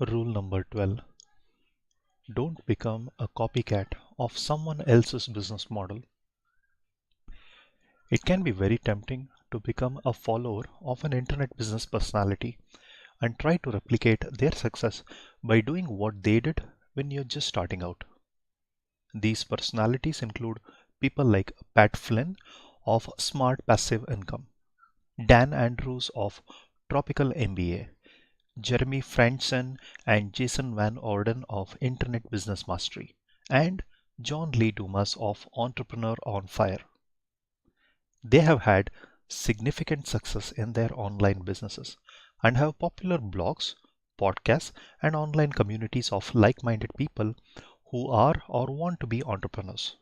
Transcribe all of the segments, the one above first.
Rule number 12. Don't become a copycat of someone else's business model. It can be very tempting to become a follower of an internet business personality and try to replicate their success by doing what they did when you're just starting out. These personalities include people like Pat Flynn of Smart Passive Income, Dan Andrews of Tropical MBA, Jeremy Franzen and Jason Van Orden of Internet Business Mastery, and John Lee Dumas of Entrepreneur on Fire. They have had significant success in their online businesses and have popular blogs, podcasts, and online communities of like minded people who are or want to be entrepreneurs.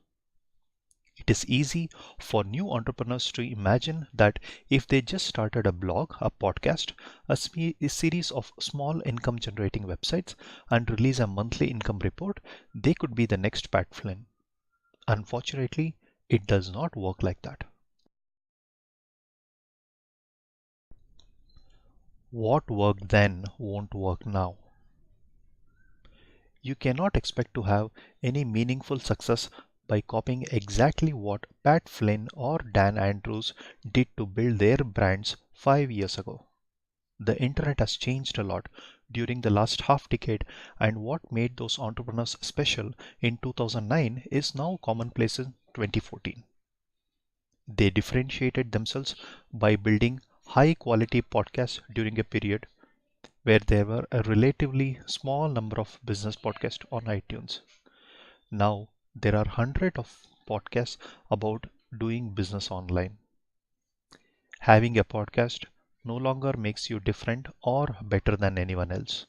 It is easy for new entrepreneurs to imagine that if they just started a blog, a podcast, a series of small income generating websites, and release a monthly income report, they could be the next Pat Flynn. Unfortunately, it does not work like that. What worked then won't work now. You cannot expect to have any meaningful success by copying exactly what Pat Flynn or Dan Andrews did to build their brands 5 years ago. The internet has changed a lot during the last half decade, and what made those entrepreneurs special in 2009 is now commonplace in 2014. They differentiated themselves by building high quality podcasts during a period where there were a relatively small number of business podcasts on iTunes. Now there are hundreds of podcasts about doing business online. Having a podcast no longer makes you different or better than anyone else.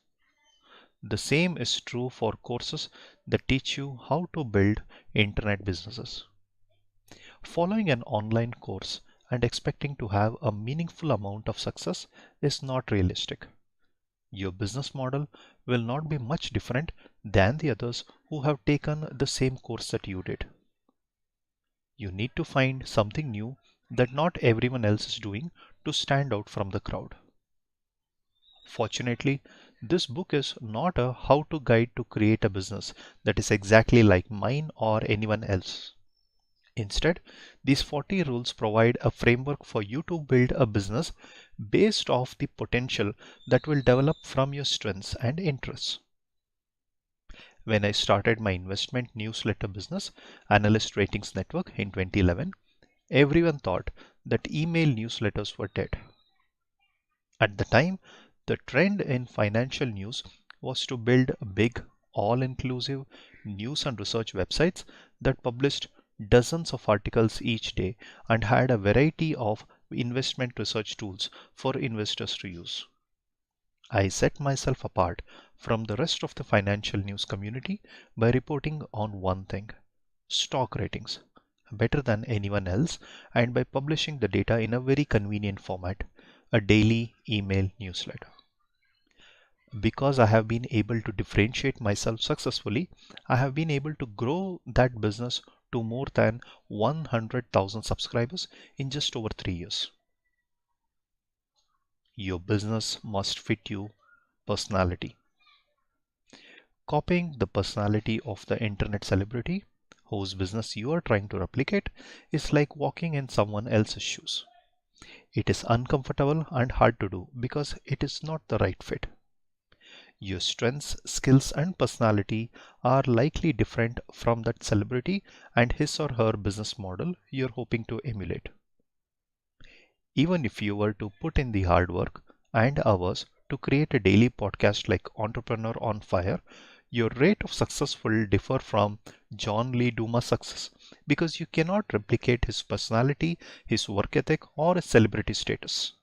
The same is true for courses that teach you how to build internet businesses. Following an online course and expecting to have a meaningful amount of success is not realistic. Your business model will not be much different than the others who have taken the same course that you did. You need to find something new that not everyone else is doing to stand out from the crowd. Fortunately, this book is not a how to guide to create a business that is exactly like mine or anyone else. Instead, these 40 rules provide a framework for you to build a business based off the potential that will develop from your strengths and interests. When I started my investment newsletter business, Analyst Ratings Network, in 2011, everyone thought that email newsletters were dead. At the time, the trend in financial news was to build big, all inclusive news and research websites that published dozens of articles each day and had a variety of investment research tools for investors to use. I set myself apart from the rest of the financial news community by reporting on one thing: stock ratings, better than anyone else, and by publishing the data in a very convenient format, a daily email newsletter. Because I have been able to differentiate myself successfully, I have been able to grow that business to more than 100,000 subscribers in just over 3 years. Your business must fit you personality. Copying the personality of the internet celebrity whose business you are trying to replicate is like walking in someone else's shoes. It is uncomfortable and hard to do because it is not the right fit. Your strengths, skills, and personality are likely different from that celebrity and his or her business model you're hoping to emulate. Even if you were to put in the hard work and hours to create a daily podcast like Entrepreneur on Fire, your rate of success will differ from John Lee Dumas' success because you cannot replicate his personality, his work ethic, or his celebrity status.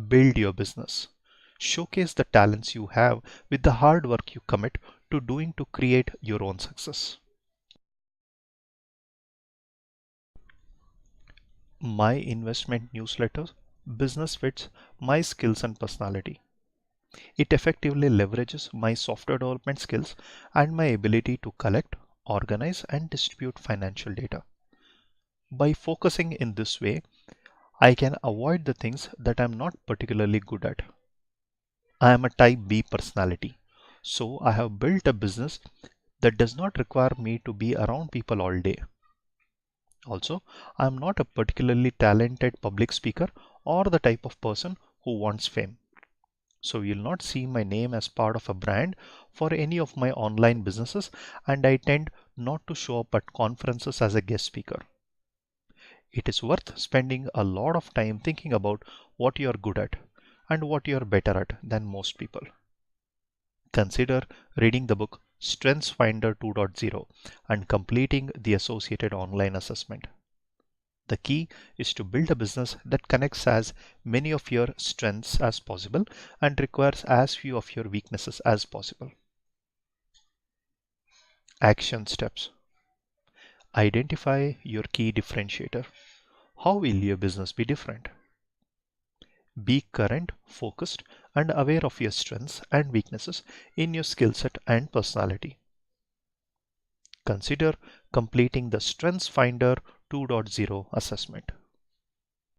Build your business. Showcase the talents you have with the hard work you commit to doing to create your own success. My investment newsletter business fits my skills and personality. It effectively leverages my software development skills and my ability to collect, organize, and distribute financial data. By focusing in this way, I can avoid the things that I'm not particularly good at. I am a type B personality, so I have built a business that does not require me to be around people all day. Also, I am not a particularly talented public speaker or the type of person who wants fame. So you'll not see my name as part of a brand for any of my online businesses, and I tend not to show up at conferences as a guest speaker. It is worth spending a lot of time thinking about what you are good at and what you are better at than most people. Consider reading the book Strengths Finder 2.0 and completing the associated online assessment. The key is to build a business that connects as many of your strengths as possible and requires as few of your weaknesses as possible. Action steps. Identify your key differentiator. How will your business be different? Be current, focused, and aware of your strengths and weaknesses in your skill set and personality. Consider completing the Strengths Finder 2.0 assessment.